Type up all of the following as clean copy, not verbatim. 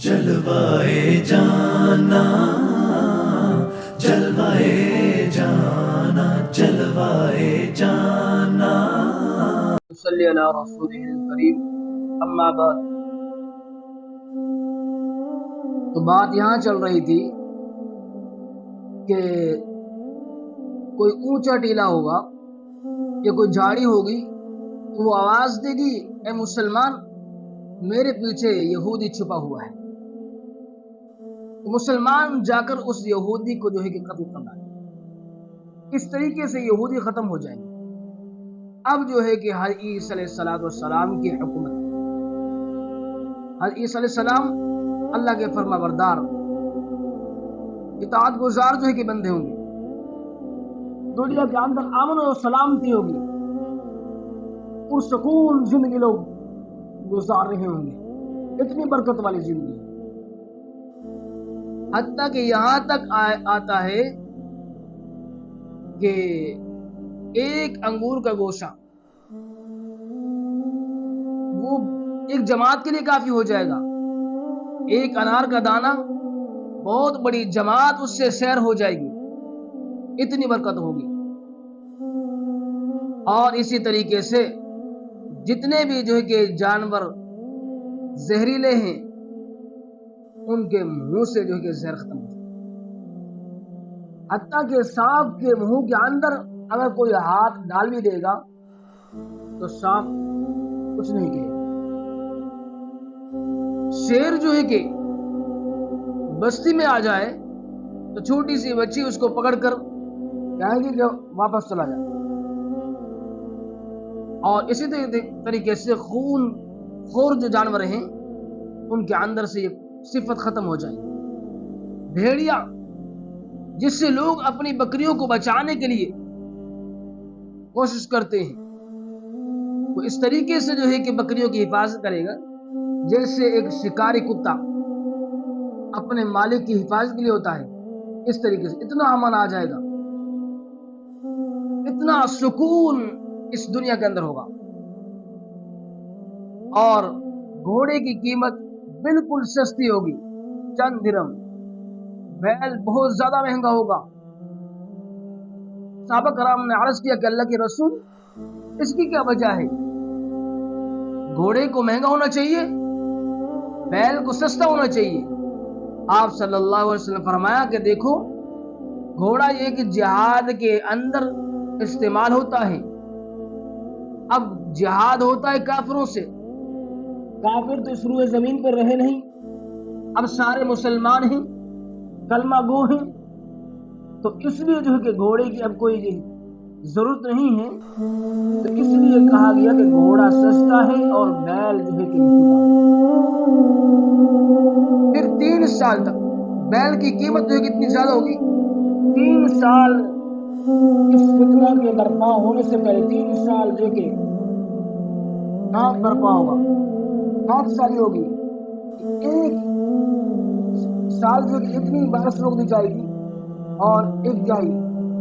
جلوائے جانا جلوائے جانا جلوائے جانا صلی علی رسول کریم اما بعد۔ تو بات یہاں چل رہی تھی کہ کوئی اونچا ٹیلا ہوگا یا کوئی جھاڑی ہوگی تو وہ آواز دے گی، اے مسلمان میرے پیچھے یہودی چھپا ہوا ہے۔ تو مسلمان جا کر اس یہودی کو جو ہے کہ قتل کرنا ہے۔ اس طریقے سے یہودی ختم ہو جائیں گے۔ اب جو ہے کہ حضرت عیسیٰ علیہ السلام کی حکومت، حضرت عیسیٰ علیہ السلام اللہ کے فرما بردار اطاعت گزار جو ہے کہ بندے ہوں گے۔ دنیا کے اندر امن و سلامتی ہوگی، پرسکون زندگی لوگ گزار رہے ہوں گے، اتنی برکت والی زندگی۔ حتیٰ کہ یہاں تک آتا ہے کہ ایک انگور کا گوشہ وہ ایک جماعت کے لیے کافی ہو جائے گا۔ ایک انار کا دانہ بہت بڑی جماعت اس سے سیر ہو جائے گی، اتنی برکت ہوگی۔ اور اسی طریقے سے جتنے بھی جو ہے کہ جانور زہریلے ہیں ان کے منہ سے جو ہے کہ زہر ختم ہو جائے۔ حتیٰ کہ سانپ کے منہ کے اندر اگر کوئی ہاتھ ڈال بھی دے گا تو سانپ کچھ نہیں کہے گا۔ شیر جو ہے کہ بستی میں آ جائے تو چھوٹی سی بچی اس کو پکڑ کر کہیں گی کہ واپس چلا جائے۔ اور اسی طریقے سے خون خور جو جانور ہیں ان کے اندر سے یہ صفت ختم ہو جائے۔ بھیڑیا جس سے لوگ اپنی بکریوں کو بچانے کے لیے کوشش کرتے ہیں، وہ اس طریقے سے جو ہے کہ بکریوں کی حفاظت کرے گا جیسے ایک شکاری کتا اپنے مالک کی حفاظت کے لیے ہوتا ہے۔ اس طریقے سے اتنا امن آ جائے گا، اتنا سکون اس دنیا کے اندر ہوگا۔ اور گھوڑے کی قیمت بالکل سستی ہوگی، چند درہم۔ بیل بہت زیادہ مہنگا ہوگا۔ صحابہ کرام نے عرض کیا کہ اللہ کے رسول اس کی کیا وجہ ہے؟ گھوڑے کو مہنگا ہونا چاہیے، بیل کو سستا ہونا چاہیے۔ آپ صلی اللہ علیہ وسلم فرمایا کہ دیکھو گھوڑا یہ کہ جہاد کے اندر استعمال ہوتا ہے۔ اب جہاد ہوتا ہے کافروں سے، کافر تو اس روئے زمین پر رہے نہیں، اب سارے مسلمان ہیں، کلمہ گو ہیں، تو اس لیے جو ہے کہ گھوڑے کی اب کوئی ضرورت نہیں ہے۔ تو اس لیے کہا گیا کہ گھوڑا سستا ہے اور بیل جو ہے کہ مہنگا۔ پھر 3 سال تک بیل کی قیمت جو ہے کتنی زیادہ ہوگی؟ 3 سال اس فتنہ کے برپا ہونے سے پہلے 3 سال جو کہ نام برپا ہوگا، 8 سال ہوگی۔ ایک سال جو کہ اتنی بارش روک دی جائے گی اور 1/3،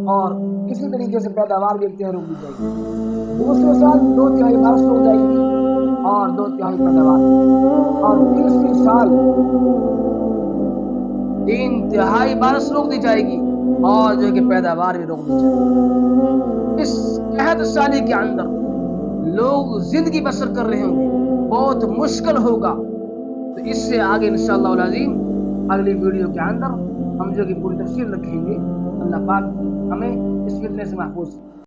اور اسی طریقے سے پیداوار بھی 1/3 روک دی جائے گی۔ دوسرے سال 2/3 بارش روک جائے گی اور 2/3 پیداوار، اور تیسرے سال 3/3 بارش روک دی جائے گی اور جو ہے کہ پیداوار بھی روک دی جائے گی۔ اس 61 سال کے اندر لوگ زندگی بسر کر رہے ہوں گے، بہت مشکل ہوگا۔ تو اس سے آگے انشاءاللہ العظیم اگلی ویڈیو کے اندر ہم جو کہ پوری تفصیل رکھیں گے۔ اللہ پاک ہمیں اس فتنے سے محفوظ